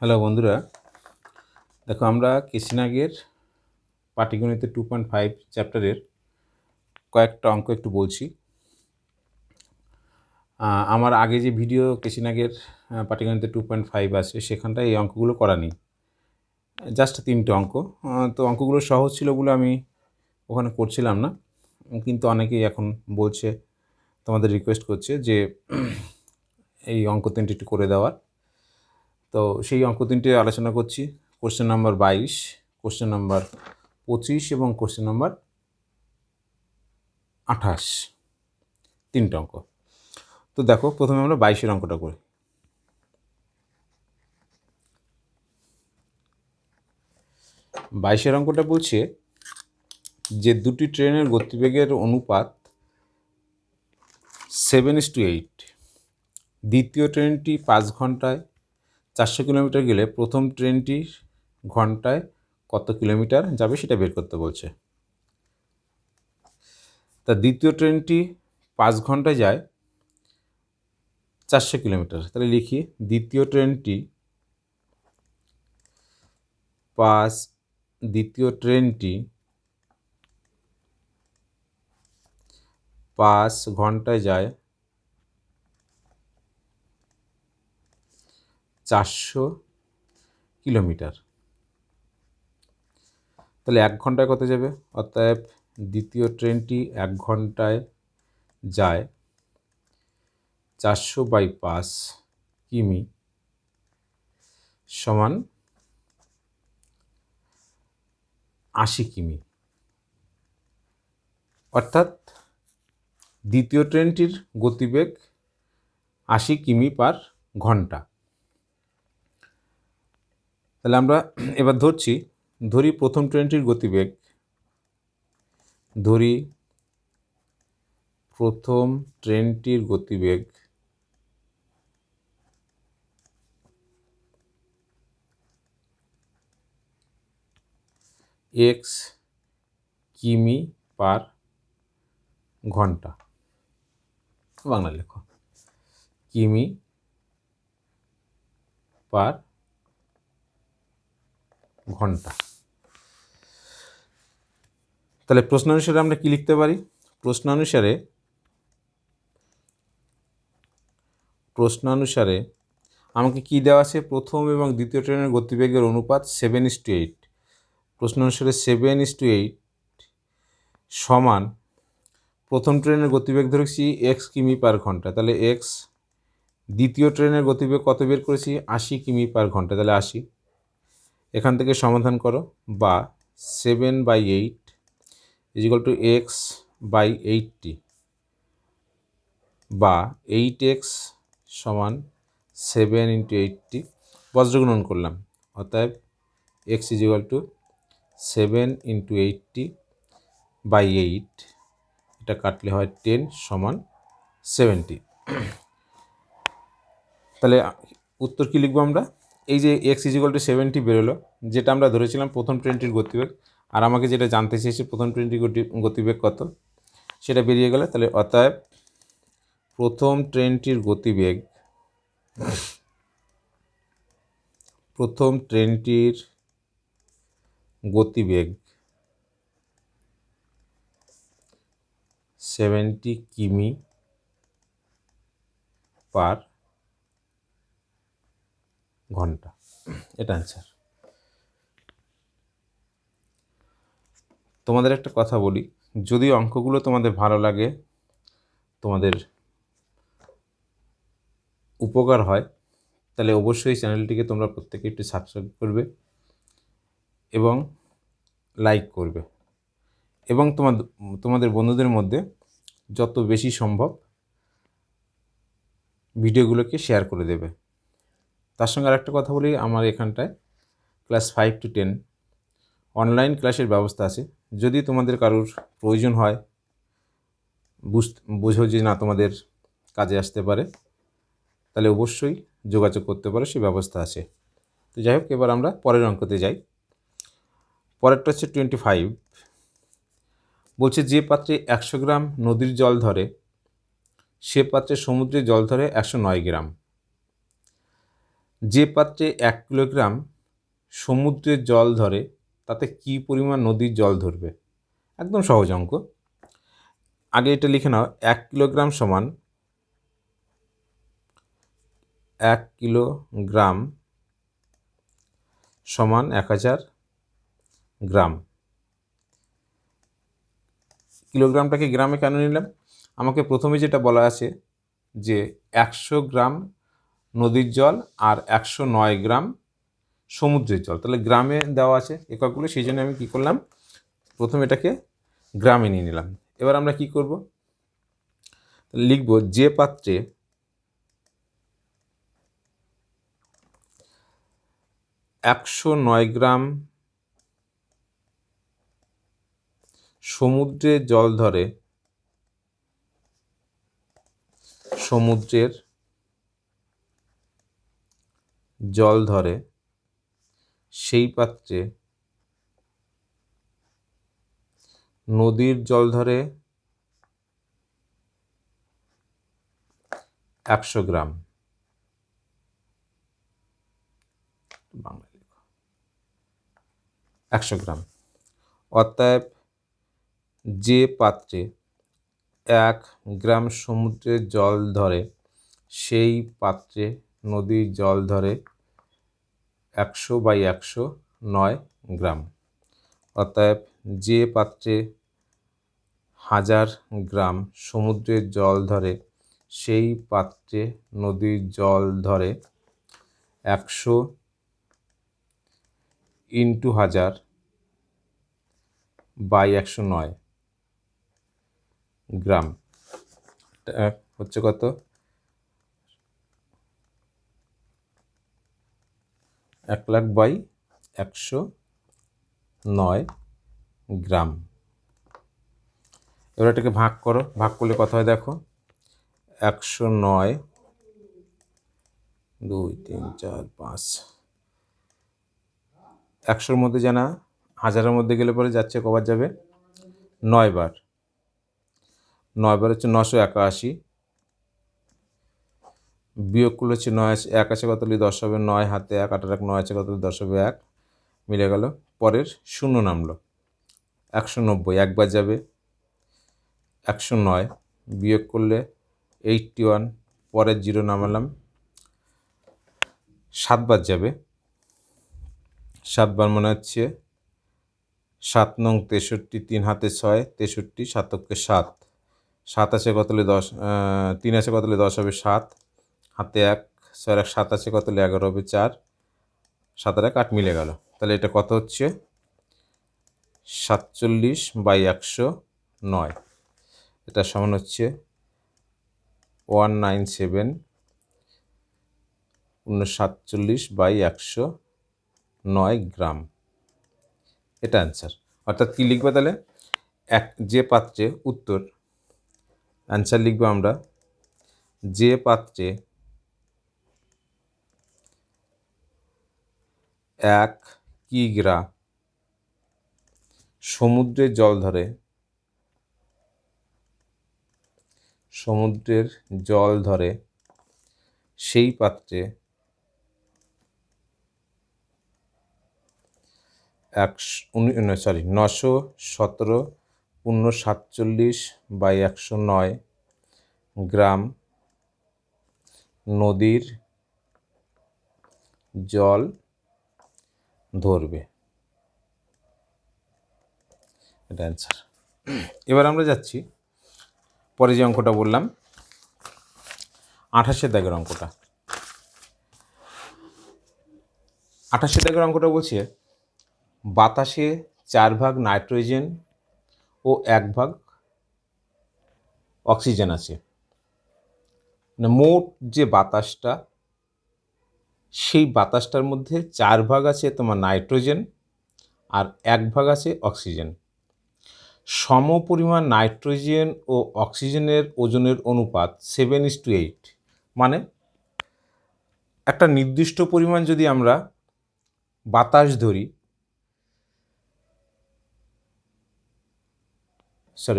Hello বন্ধুরা, দেখো আমরা কৃষ্ণাগের পাটিগণিতের 2.5 চ্যাপ্টারের কয়েকটা অঙ্ক একটু বলছি। আমার আগে যে ভিডিও কৃষ্ণাগের পাটিগণিতের 2.5 আছে সেখানটায় এই অঙ্কগুলো করা নেই, জাস্ট 3টে অঙ্ক। তো অঙ্কগুলো সহজ ছিল বলে আমি ওখানে করছিলাম না, কিন্তু অনেকেই এখন বলছে, তোমাদের রিকোয়েস্ট করছে যে এই অঙ্ক 3টে একটু করে দেওয়ার। তো সেই অঙ্ক 3টে আলোচনা করছি। কোশ্চেন নাম্বার 22, কোশ্চেন নাম্বার 25 এবং কোশ্চেন নাম্বার 28, 3টে অঙ্ক। তো দেখো প্রথমে আমরা 22-এর অঙ্কটা করি। 22-এর অঙ্কটা বলছে যে দুটি ট্রেনের গতিবেগের অনুপাত 7:8। দ্বিতীয় ট্রেনটি 5 ঘন্টায় 400 কিলোমিটার গেলে প্রথম ট্রেনটি ঘন্টায় কত কিলোমিটার যাবে সেটা বের করতে বলছে। তা দ্বিতীয় ট্রেনটি 5 ঘন্টায় যায় 400 কিলোমিটার, তাহলে লিখি দ্বিতীয় ট্রেনটি 5 ঘন্টায় যায় 400 কিলোমিটার, তাহলে 1 ঘন্টায় কত যাবে? অতএব দ্বিতীয় ট্রেনটি 1 ঘন্টায় যায় 400/5 কিমি সমান 80 কিমি। অর্থাৎ দ্বিতীয় ট্রেনটির গতিবেগ 80 কিমি পার ঘন্টা। তাহলে আমরা এবার ধরি প্রথম ট্রেনটির গতিবেগ, x কিমি পার ঘন্টা। বাংলা লেখো কিমি পার ঘন্টা। তাহলে প্রশ্নানুসারে আমরা কি লিখতে পারি? প্রশ্নানুসারে আমাকে কি দেওয়া আছে? প্রথম এবং দ্বিতীয় ট্রেনের গতিবেগের অনুপাত 7:8। প্রশ্নানুসারে 7:8 সমান প্রথম ট্রেনের গতিবেগ ধরেছি x কিমি পার ঘন্টা, তাহলে x। দ্বিতীয় ট্রেনের গতিবেগ কত বের করেছি? 80 কিমি পার ঘন্টা, তাহলে 80। এখান থেকে সমাধান করো, বা 7/8 = x/80, বা 8x সমান 7 × 80 বজ্রগুণন করলাম। অতএব x = 7 × 80/8, এটা কাটলে হয় 10 সমান 70। তাহলে উত্তর কী লিখবো আমরা? এই যে x = 70 বেরোলো, যেটা আমরা ধরেছিলাম প্রথম ট্রেনটির গতিবেগ, আর আমাকে যেটা জানতে চেয়েছে প্রথম ট্রেনটির গতিবেগ কত, সেটা বেরিয়ে গেল। তাহলে অতএব প্রথম ট্রেনটির গতিবেগ 70 কিমি পার ঘন্টা, এটা অ্যান্সার। তোমাদের একটা কথা বলি, যদি অঙ্কগুলো তোমাদের ভালো লাগে, তোমাদের উপকার হয়, তাহলে অবশ্যই চ্যানেলটিকে তোমরা প্রত্যেকে একটু সাবস্ক্রাইব করবে এবং লাইক করবে, এবং তোমাদের বন্ধুদের মধ্যে যত বেশি সম্ভব ভিডিওগুলোকে শেয়ার করে দেবে। তার সঙ্গে আরেকটা কথা বলি, আমার এখানটায় ক্লাস 5 to 10 অনলাইন ক্লাসের ব্যবস্থা আছে। যদি তোমাদের কারোর প্রয়োজন হয়, বোঝো যে না তোমাদের কাজে আসতে পারে, তাহলে অবশ্যই যোগাযোগ করতে পারো, সেই ব্যবস্থা আছে। তো যাই হোক, এবার আমরা পরের অঙ্কতে যাই। পরেরটা হচ্ছে 25। বলছে যে পাত্রে 100 গ্রাম নদীর জল ধরে সে পাত্রে সমুদ্রের জল ধরে 109 গ্রাম। যে পাত্রে 1 কিলোগ্রাম সমুদ্রের জল ধরে তাতে কি পরিমাণ নদীর জল ধরবে? একদম সহজ অঙ্ক। আগে এটা লিখে নাও, 1 কিলোগ্রাম সমান 1 কিলোগ্রাম সমান 1000 গ্রাম। কিলোগ্রামটাকে গ্রামে কেন নিলাম? আমাকে প্রথমে যেটা বলা আছে যে 100 গ্রাম নদীর জল আর 109 গ্রাম সমুদ্রের জল, তাহলে গ্রামে দেওয়া আছে এককগুলো, সেই জন্য আমি কী করলাম, প্রথমে এটাকে গ্রামে নিয়ে নিলাম। এবার আমরা কি করব, লিখব যে পাত্রে 109 গ্রাম সমুদ্রের জল ধরে, সমুদ্রের জল ধরে সেই পাত্রে নদীর জল ধরে 100 গ্রাম। বাংলা লিখো 100 গ্রাম। অতএব যে পাত্রে 1 গ্রাম সমুদ্রের জল ধরে সেই পাত্রে নদীর জল ধরে 100/109 গ্রাম। অতএব যে পাত্রে 1000 গ্রাম সমুদ্রের জল ধরে সেই পাত্রে নদীর জল ধরে 100 × 1000/109 গ্রাম। হচ্ছে কত? 1,00,000/109 গ্রাম। এবার এটাকে ভাগ করো, ভাগ করলে কত হয় দেখো, 109 2 3 4 5, 100-র মধ্যে জানা 1000-এর মধ্যে গেলে পরে যাচ্ছে কবার যাবে, 9 বার। 9 বার হচ্ছে 981, বিয়োগ করলে হচ্ছে 9 1 আছে কত, 10 হবে, 9 হাতে 1 8 1 9 আছে কত, 10 হবে 1, মিলে গেল। পরের শূন্য নামলো, 190 একবার যাবে, 109 বিয়োগ করলে 81, পরের 0 নামালাম, 7 বার যাবে, 7 বার মানে হচ্ছে 7 নং 63, 3 হাতে 6 63, 7 অক্ষে 7, 7 আছে কত, 10 3 আছে কত, 10 হবে 7, হাতে 1 6 1 7 আছে কত, 11 হবে 4, 7 আর 1 8 মিলে গেল। তাহলে এটা কত হচ্ছে, 47/109। এটা সমান হচ্ছে 197/109 গ্রাম। এটা অ্যান্সার। অর্থাৎ কী লিখবে তাহলে, যে পাত্রে, উত্তর অ্যান্সার লিখবো আমরা, যে পাত্রে 1 কিগ্রা সমুদ্রের জল ধরে, সমুদ্রের জল ধরে সেই পাত্রে 917/109 গ্রাম নদীর জল ধরবে। এটা অ্যান্সার। এবার আমরা যাচ্ছি পরে যে অঙ্কটা বললাম, 28 দাগের অঙ্কটা। 28 দাগের অঙ্কটা বলছে বাতাসে 4 ভাগ নাইট্রোজেন ও 1 ভাগ অক্সিজেন আছে। মানে মোট যে বাতাসটা, সেই বাতাসটার মধ্যে 4 ভাগ আছে তোমার নাইট্রোজেন আর 1 ভাগ আছে অক্সিজেন। সম পরিমাণ নাইট্রোজেন ও অক্সিজেনের ওজনের অনুপাত 7:8। মানে একটা নির্দিষ্ট পরিমাণ যদি আমরা বাতাস ধরি,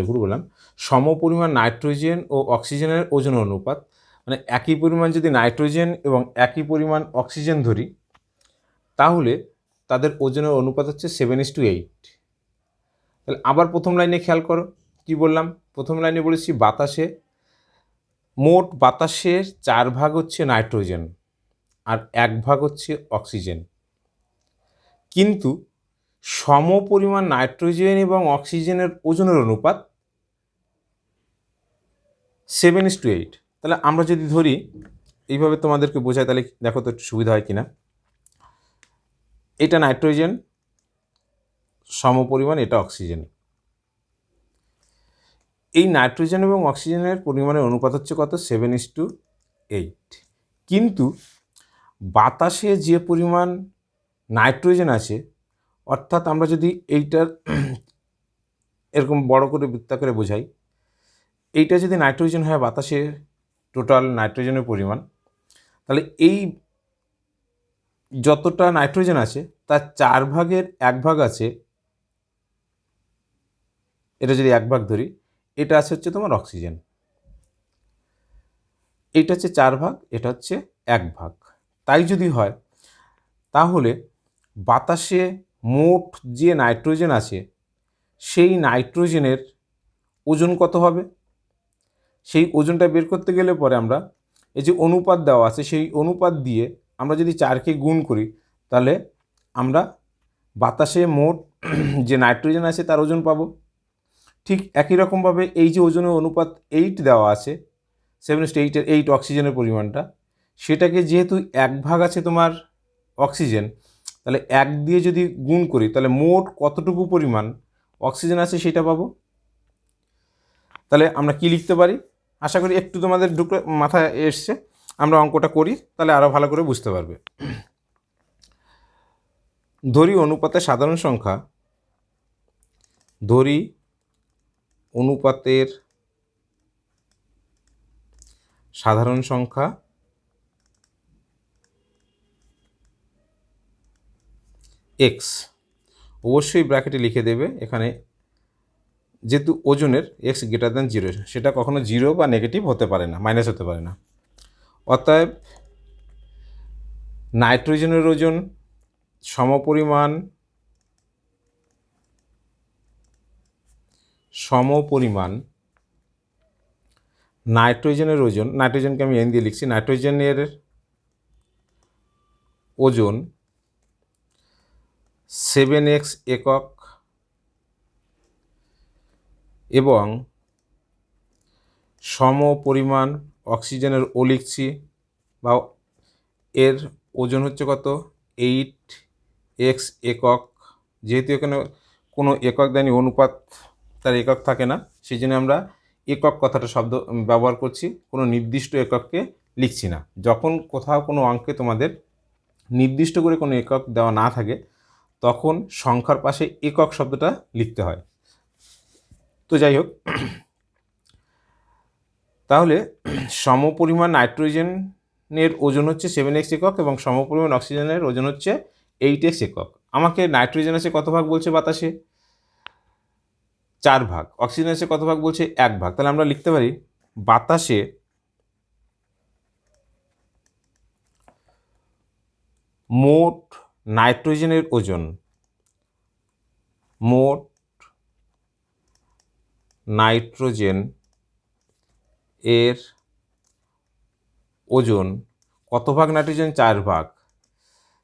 ভুল বললাম, সম পরিমাণ নাইট্রোজেন ও অক্সিজেনের ওজন অনুপাত, মানে একই পরিমাণ যদি নাইট্রোজেন এবং একই পরিমাণ অক্সিজেন ধরি, তাহলে তাদের ওজনের অনুপাত হচ্ছে 7:8। তাহলে আবার প্রথম লাইনে খেয়াল করো, কি বললাম? প্রথম লাইনে বলেছি মোট বাতাসের 4 ভাগ হচ্ছে নাইট্রোজেন আর 1 ভাগ হচ্ছে অক্সিজেন, কিন্তু সম পরিমাণ নাইট্রোজেন এবং অক্সিজেনের ওজনের অনুপাত 7:8। তাহলে আমরা যদি ধরি, এইভাবে তোমাদেরকে বোঝাই, তাহলে দেখো তো একটু সুবিধা হয় কিনা। এটা নাইট্রোজেন সম পরিমাণ, এটা অক্সিজেন। এই নাইট্রোজেন এবং অক্সিজেনের পরিমাণের অনুপাত হচ্ছে কত? 7:8। কিন্তু বাতাসে যে পরিমাণ নাইট্রোজেন আছে, অর্থাৎ আমরা যদি এইটার এরকম বড় করে বৃত্তাকারে বোঝাই, এইটা যদি নাইট্রোজেন হয়, বাতাসে টোটাল নাইট্রোজেনের পরিমাণ, তাহলে এই যতটা নাইট্রোজেন আছে তার 4 ভাগের 1 ভাগ আছে, এটা যদি 1 ভাগ ধরি, এটা আছে হচ্ছে তোমার অক্সিজেন। এইটা হচ্ছে 4 ভাগ, এটা হচ্ছে 1 ভাগ। তাই যদি হয়, তাহলে বাতাসে মোট যে নাইট্রোজেন আছে, সেই নাইট্রোজেনের ওজন কত হবে? সেই ওজনটা বের করতে গেলে পরে আমরা এই যে অনুপাত দেওয়া আছে, সেই অনুপাত দিয়ে আমরা যদি 4কে গুণ করি, তাহলে আমরা বাতাসে মোট যে নাইট্রোজেন আছে তার ওজন পাবো। ঠিক একই রকমভাবে এই যে ওজনের অনুপাত 8 দেওয়া আছে, 7:8 8 অক্সিজেনের পরিমাণটা, সেটাকে যেহেতু 1 ভাগ আছে তোমার অক্সিজেন, তাহলে 1 দিয়ে যদি গুণ করি, তাহলে মোট কতটুকু পরিমাণ অক্সিজেন আছে সেটা পাবো। তাহলে আমরা কি লিখতে পারি? আশা করি একটু তোমাদের ঢুকে মাথায় এসছে। আমরা অঙ্কটা করি, তাহলে আরও ভালো করে বুঝতে পারবে। ধরি অনুপাতের সাধারণ সংখ্যা, ধরি অনুপাতের সাধারণ সংখ্যা এক্স, অবশ্যই ব্র্যাকেটে লিখে দেবে এখানে, যেহেতু ওজনের এক্স গ্রেটার দ্যান 0, সেটা কখনো 0 বা নেগেটিভ হতে পারে না, মাইনাস হতে পারে না। অতএব নাইট্রোজেনের ওজন সমপরিমাণ নাইট্রোজেনের ওজন, নাইট্রোজেনকে আমি এন দিয়ে লিখছি, নাইট্রোজেনের ওজন 7x একক এবং সমপরিমাণ অক্সিজেনের ও লিখছি, বা এর ওজন হচ্ছে কত? 8x একক। যেহেতু এখানে কোনো একক দেয়নি, অনুপাত তার একক থাকে না, সেই জন্য আমরা একক কথাটা শব্দ ব্যবহার করছি, কোনো নির্দিষ্ট একককে লিখছি না। যখন কোথাও কোনো অঙ্কে তোমাদের নির্দিষ্ট করে কোনো একক দেওয়া না থাকে, তখন সংখ্যার পাশে একক শব্দটা লিখতে হয়। তো যাই হোক, তাহলে সমপরিমাণ নাইট্রোজেনের ওজন হচ্ছে 7x একক এবং সমপরিমাণ অক্সিজেনের ওজন হচ্ছে 8x একক। আমাকে নাইট্রোজেন আছে কত ভাগ বলছে বাতাসে? 4 ভাগ। অক্সিজেন আছে কত ভাগ বলছে? 1 ভাগ। তাহলে আমরা লিখতে পারি বাতাসে মোট নাইট্রোজেনের ওজন, মোট নাইট্রোজেন এর ওজন কত ভাগ নাইট্রোজেন? 4 ভাগ।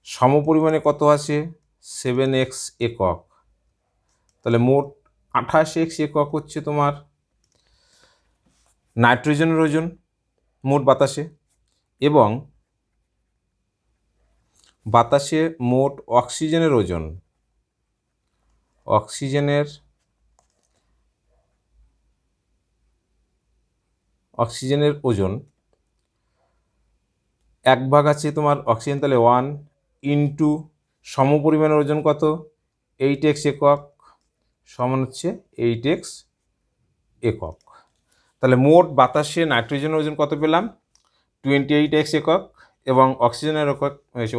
সমপরিমাণে কত আছে? 7x একক। তাহলে মোট 28x একক হচ্ছে তোমার নাইট্রোজেনের ওজন মোট বাতাসে, এবং বাতাসে মোট অক্সিজেনের ওজন, অক্সিজেনের ওজন 1 ভাগ আছে তোমার অক্সিজেন, তাহলে 1 ইন্টু সমপরিমাণের ওজন কত? 8x একক সমান হচ্ছে 8x একক। তাহলে মোট বাতাসে নাইট্রোজেনের ওজন কত পেলাম? 28x একক, এবং অক্সিজেনের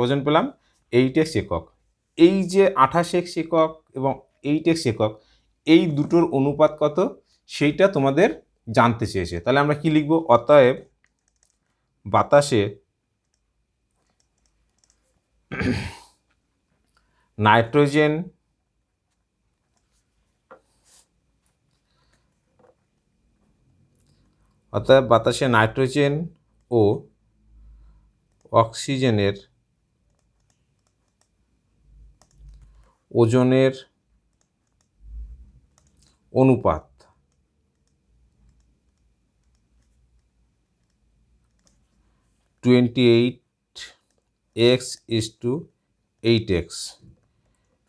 ওজন পেলাম 8x একক। এই যে 28x একক এবং 8x একক, এই দুটোর অনুপাত কত সেইটা তোমাদের জানতে চেয়েছে। তাহলে আমরা কি লিখব? অতএব বাতাসে নাইট্রোজেন অর্থাৎ বাতাসে নাইট্রোজেন ও অক্সিজেনের ওজনের অনুপাত 28x:8x।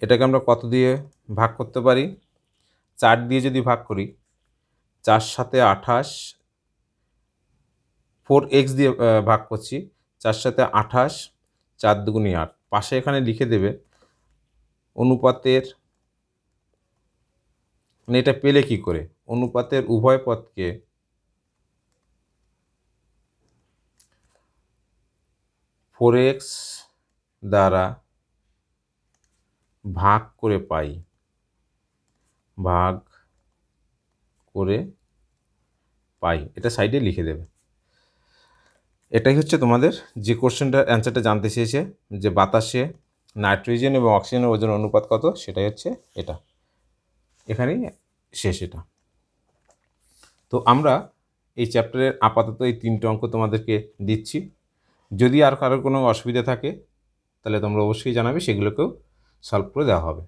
এটাকে আমরা কত দিয়ে ভাগ করতে পারি? 4 দিয়ে যদি ভাগ করি, 4 সাথে 28, 4x দিয়ে ভাগ করছি, 4 সাথে 28, 4 দুগুণে 8। পাশে এখানে লিখে দেবে অনুপাতের, মানে এটা পেলে কি করে? অনুপাতের উভয় পদকে 4x দ্বারা ভাগ করে পাই, ভাগ করে পাই। এটা সাইডে লিখে দেবে। এটাই হচ্ছে তোমাদের যে কোশ্চেনটার অ্যান্সারটা জানতে চেয়েছে, যে বাতাসে নাইট্রোজেন এবং অক্সিজেনের ওজন অনুপাত কত, সেটাই হচ্ছে এটা। এখানেই শেষ এটা। তো আমরা এই চ্যাপ্টারের আপাতত এই 3টে অঙ্ক তোমাদেরকে দিচ্ছি। যদি আর কারোর কোনো অসুবিধা থাকে তাহলে তোমরা অবশ্যই জানাবে, সেগুলোকেও সলভ করে দেওয়া হবে।